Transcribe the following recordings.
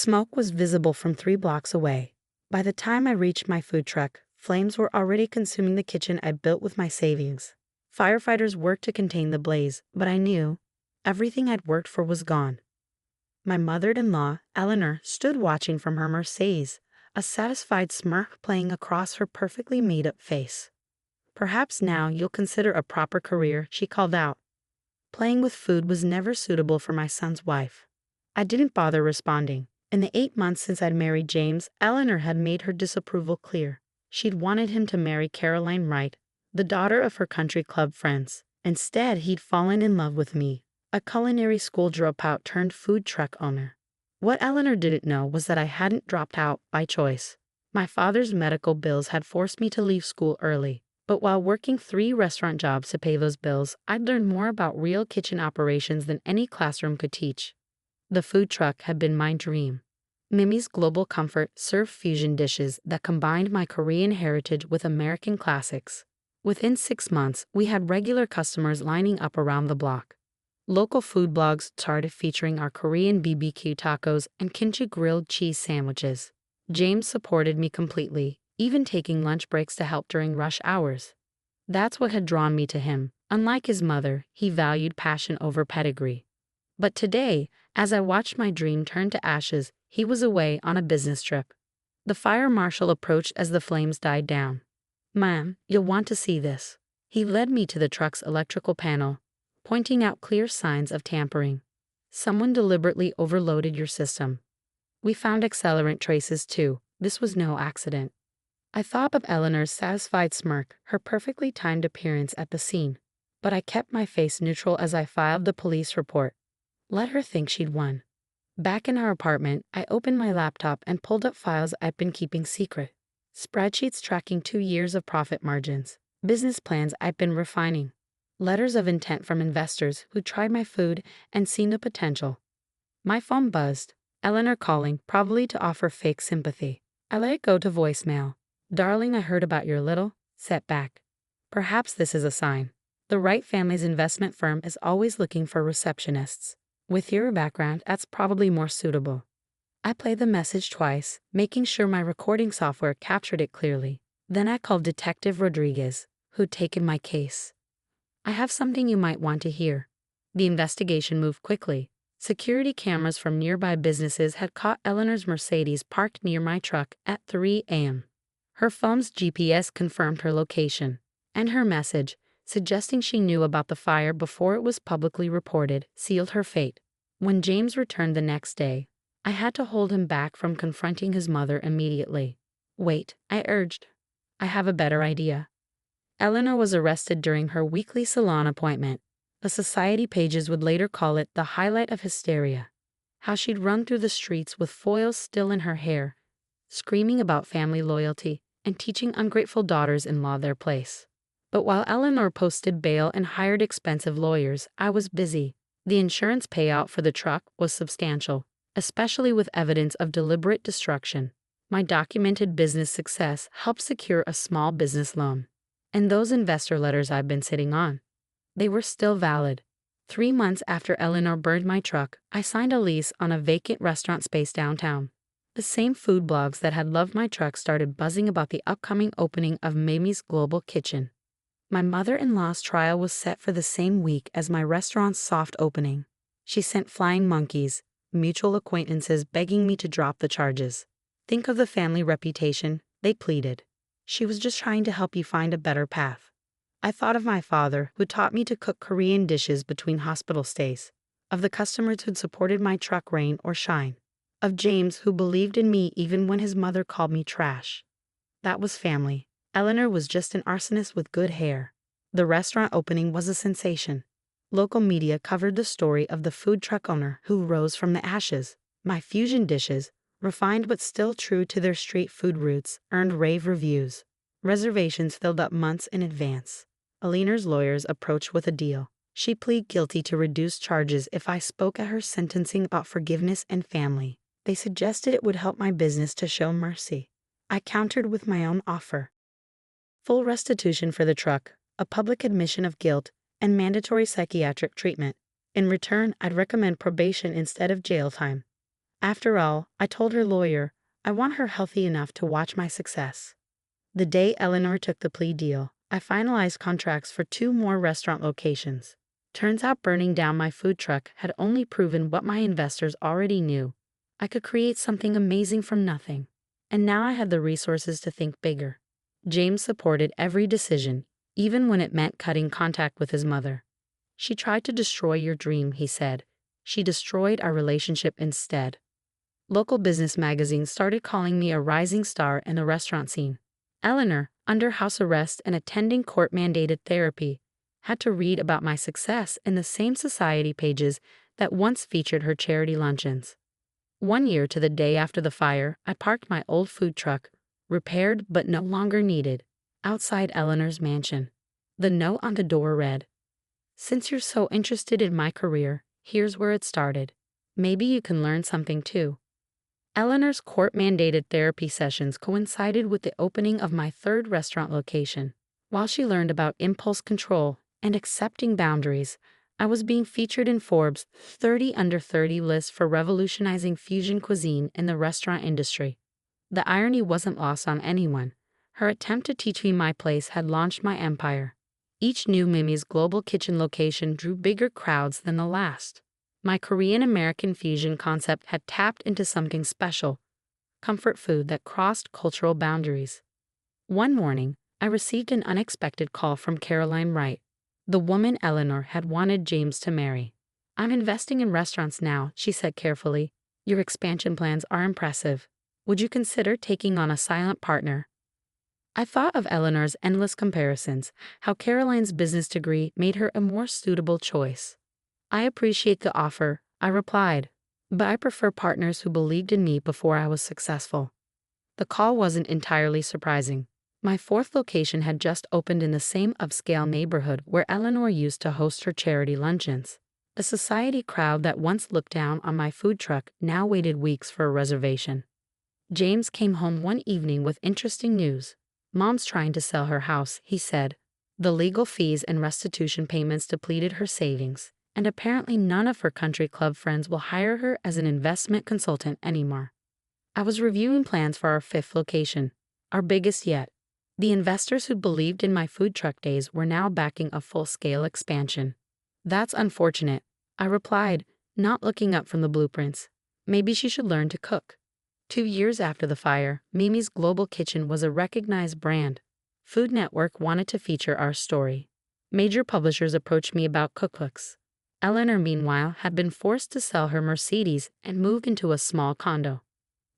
smoke was visible from 3 blocks away. By the time I reached my food truck, flames were already consuming the kitchen I built with my savings. Firefighters worked to contain the blaze, but I knew everything I'd worked for was gone. My mother-in-law, Eleanor, stood watching from her Mercedes, a satisfied smirk playing across her perfectly made-up face. "Perhaps now you'll consider a proper career," she called out. Playing with food was never suitable for my son's wife. I didn't bother responding. In the 8 months since I'd married James, Eleanor had made her disapproval clear. She'd wanted him to marry Caroline Wright, the daughter of her country club friends. Instead, he'd fallen in love with me, a culinary school dropout turned food truck owner. What Eleanor didn't know was that I hadn't dropped out by choice. My father's medical bills had forced me to leave school early, but while working 3 restaurant jobs to pay those bills, I'd learned more about real kitchen operations than any classroom could teach. The food truck had been my dream. Mimi's Global Comfort served fusion dishes that combined my Korean heritage with American classics. Within 6 months, we had regular customers lining up around the block. Local food blogs started featuring our Korean BBQ tacos and kimchi grilled cheese sandwiches. James supported me completely, even taking lunch breaks to help during rush hours. That's what had drawn me to him. Unlike his mother, he valued passion over pedigree. But today, as I watched my dream turn to ashes, he was away on a business trip. The fire marshal approached as the flames died down. "Ma'am, you'll want to see this." He led me to the truck's electrical panel, pointing out clear signs of tampering. "Someone deliberately overloaded your system. We found accelerant traces too. This was no accident." I thought of Eleanor's satisfied smirk, her perfectly timed appearance at the scene. But I kept my face neutral as I filed the police report. Let her think she'd won. Back in our apartment, I opened my laptop and pulled up files I'd been keeping secret. Spreadsheets tracking 2 years of profit margins. Business plans I'd been refining. Letters of intent from investors who tried my food and seen the potential. My phone buzzed. Eleanor calling, probably to offer fake sympathy. I let it go to voicemail. "Darling, I heard about your little setback. Perhaps this is a sign. The Wright family's investment firm is always looking for receptionists. With your background, that's probably more suitable." I played the message twice, making sure my recording software captured it clearly. Then I called Detective Rodriguez, who'd taken my case. "I have something you might want to hear." The investigation moved quickly. Security cameras from nearby businesses had caught Eleanor's Mercedes parked near my truck at 3 a.m. Her phone's GPS confirmed her location, and her message, suggesting she knew about the fire before it was publicly reported, sealed her fate. When James returned the next day, I had to hold him back from confronting his mother immediately. "Wait," I urged. "I have a better idea." Eleanor was arrested during her weekly salon appointment. The society pages would later call it the highlight of hysteria. How she'd run through the streets with foils still in her hair, screaming about family loyalty and teaching ungrateful daughters-in-law their place. But while Eleanor posted bail and hired expensive lawyers, I was busy. The insurance payout for the truck was substantial, especially with evidence of deliberate destruction. My documented business success helped secure a small business loan. And those investor letters I've been sitting on, they were still valid. 3 months after Eleanor burned my truck, I signed a lease on a vacant restaurant space downtown. The same food blogs that had loved my truck started buzzing about the upcoming opening of Mimi's Global Kitchen. My mother-in-law's trial was set for the same week as my restaurant's soft opening. She sent flying monkeys, mutual acquaintances begging me to drop the charges. "Think of the family reputation," they pleaded. "She was just trying to help you find a better path." I thought of my father, who taught me to cook Korean dishes between hospital stays, of the customers who'd supported my truck rain or shine, of James, who believed in me even when his mother called me trash. That was family. Eleanor was just an arsonist with good hair. The restaurant opening was a sensation. Local media covered the story of the food truck owner who rose from the ashes. My fusion dishes, refined but still true to their street food roots, earned rave reviews. Reservations filled up months in advance. Eleanor's lawyers approached with a deal. She pleaded guilty to reduced charges if I spoke at her sentencing about forgiveness and family. They suggested it would help my business to show mercy. I countered with my own offer. Full restitution for the truck, a public admission of guilt, and mandatory psychiatric treatment. In return, I'd recommend probation instead of jail time. After all, I told her lawyer, I want her healthy enough to watch my success. The day Eleanor took the plea deal, I finalized contracts for 2 more restaurant locations. Turns out burning down my food truck had only proven what my investors already knew. I could create something amazing from nothing. And now I had the resources to think bigger. James supported every decision, even when it meant cutting contact with his mother. She tried to destroy your dream, he said. She destroyed our relationship instead. Local business magazines started calling me a rising star in the restaurant scene. Eleanor, under house arrest and attending court-mandated therapy, had to read about my success in the same society pages that once featured her charity luncheons. One year to the day after the fire, I parked my old food truck, repaired but no longer needed, outside Eleanor's mansion. The note on the door read, "Since you're so interested in my career, here's where it started. Maybe you can learn something too." Eleanor's court-mandated therapy sessions coincided with the opening of my 3rd restaurant location. While she learned about impulse control and accepting boundaries, I was being featured in Forbes' 30 Under 30 list for revolutionizing fusion cuisine in the restaurant industry. The irony wasn't lost on anyone. Her attempt to teach me my place had launched my empire. Each new Mimi's Global Kitchen location drew bigger crowds than the last. My Korean-American fusion concept had tapped into something special, comfort food that crossed cultural boundaries. One morning, I received an unexpected call from Caroline Wright, the woman Eleanor had wanted James to marry. "I'm investing in restaurants now," she said carefully. "Your expansion plans are impressive. Would you consider taking on a silent partner?" I thought of Eleanor's endless comparisons, how Caroline's business degree made her a more suitable choice. "I appreciate the offer," I replied, "but I prefer partners who believed in me before I was successful." The call wasn't entirely surprising. My 4th location had just opened in the same upscale neighborhood where Eleanor used to host her charity luncheons. The society crowd that once looked down on my food truck now waited weeks for a reservation. James came home one evening with interesting news. "Mom's trying to sell her house," he said. The legal fees and restitution payments depleted her savings, and apparently none of her country club friends will hire her as an investment consultant anymore. I was reviewing plans for our 5th location, our biggest yet. The investors who believed in my food truck days were now backing a full-scale expansion. "That's unfortunate," I replied, not looking up from the blueprints. "Maybe she should learn to cook." 2 years after the fire, Mimi's Global Kitchen was a recognized brand. Food Network wanted to feature our story. Major publishers approached me about cookbooks. Eleanor, meanwhile, had been forced to sell her Mercedes and move into a small condo.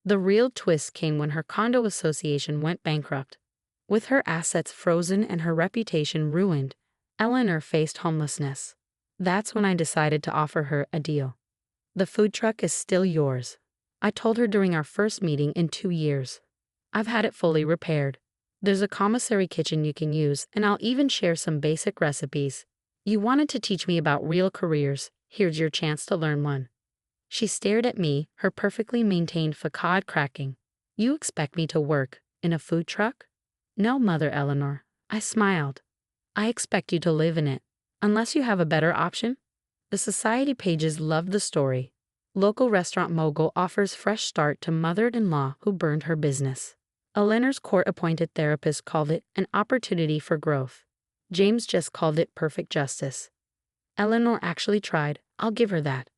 The real twist came when her condo association went bankrupt. With her assets frozen and her reputation ruined, Eleanor faced homelessness. That's when I decided to offer her a deal. "The food truck is still yours," I told her during our first meeting in 2 years. "I've had it fully repaired. There's a commissary kitchen you can use, and I'll even share some basic recipes. You wanted to teach me about real careers. Here's your chance to learn one." She stared at me, her perfectly maintained facade cracking. "You expect me to work in a food truck?" "No, Mother Eleanor," I smiled. "I expect you to live in it, unless you have a better option." The society pages loved the story. Local restaurant mogul offers fresh start to mother-in-law who burned her business. Eleanor's court-appointed therapist called it an opportunity for growth. James just called it perfect justice. Eleanor actually tried, I'll give her that.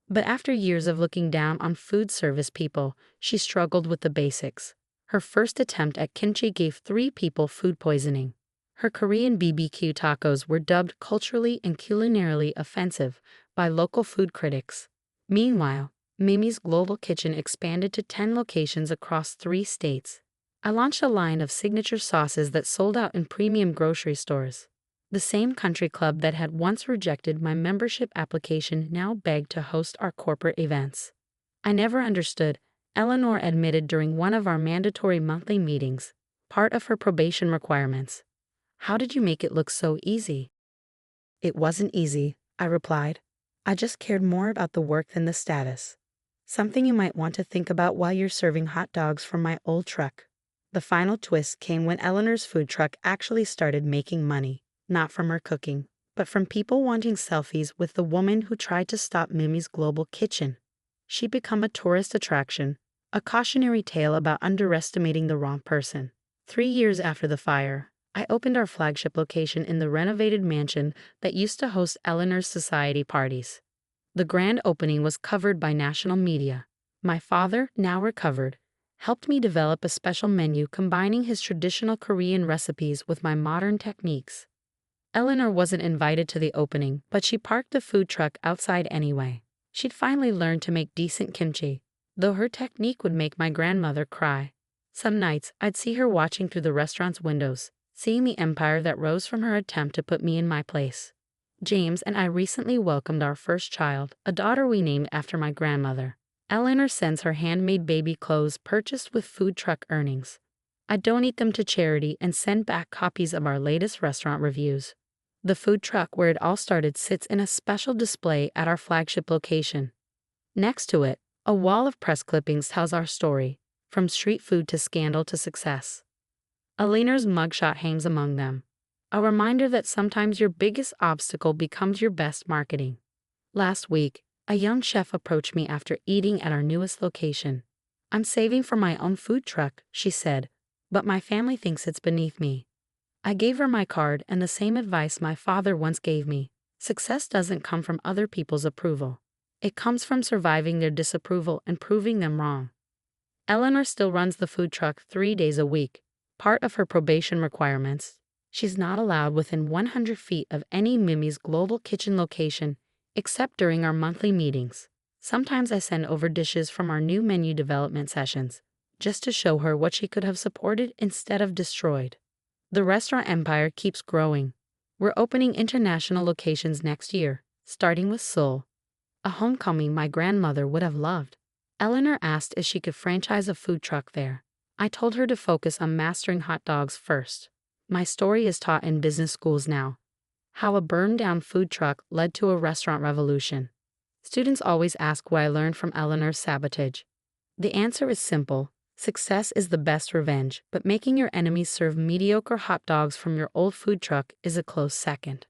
But after years of looking down on food service people, she struggled with the basics. Her first attempt at kimchi gave 3 people food poisoning. Her Korean BBQ tacos were dubbed culturally and culinarily offensive by local food critics. Meanwhile, Mimi's Global Kitchen expanded to 10 locations across 3 states. I launched a line of signature sauces that sold out in premium grocery stores. The same country club that had once rejected my membership application now begged to host our corporate events. I never understood, Eleanor admitted during one of our mandatory monthly meetings, part of her probation requirements. "How did you make it look so easy?" "It wasn't easy," I replied. "I just cared more about the work than the status. Something you might want to think about while you're serving hot dogs from my old truck." The final twist came when Eleanor's food truck actually started making money, not from her cooking, but from people wanting selfies with the woman who tried to stop Mimi's Global Kitchen. she'd become a tourist attraction, a cautionary tale about underestimating the wrong person. 3 years after the fire, I opened our flagship location in the renovated mansion that used to host Eleanor's society parties. The grand opening was covered by national media. My father, now recovered, helped me develop a special menu combining his traditional Korean recipes with my modern techniques. Eleanor wasn't invited to the opening, but she parked the food truck outside anyway. She'd finally learned to make decent kimchi, though her technique would make my grandmother cry. Some nights, I'd see her watching through the restaurant's windows, seeing the empire that rose from her attempt to put me in my place. James and I recently welcomed our first child, a daughter we named after my grandmother. Eleanor sends her handmade baby clothes purchased with food truck earnings. I donate them to charity and send back copies of our latest restaurant reviews. The food truck where it all started sits in a special display at our flagship location. Next to it, a wall of press clippings tells our story, from street food to scandal to success. Eleanor's mugshot hangs among them, a reminder that sometimes your biggest obstacle becomes your best marketing. Last week, a young chef approached me after eating at our newest location. "I'm saving for my own food truck," she said, "but my family thinks it's beneath me." I gave her my card and the same advice my father once gave me. Success doesn't come from other people's approval. It comes from surviving their disapproval and proving them wrong. Eleanor still runs the food truck 3 days a week, part of her probation requirements. She's not allowed within 100 feet of any Mimi's global kitchen location, except during our monthly meetings. Sometimes I send over dishes from our new menu development sessions, just to show her what she could have supported instead of destroyed. The restaurant empire keeps growing. We're opening international locations next year, starting with Seoul, a homecoming my grandmother would have loved. Eleanor asked if she could franchise a food truck there. I told her to focus on mastering hot dogs first. My story is taught in business schools now. How a burned-down food truck led to a restaurant revolution. Students always ask what I learned from Eleanor's Sabotaged. The answer is simple. Success is the best revenge, but making your enemies serve mediocre hot dogs from your old food truck is a close second.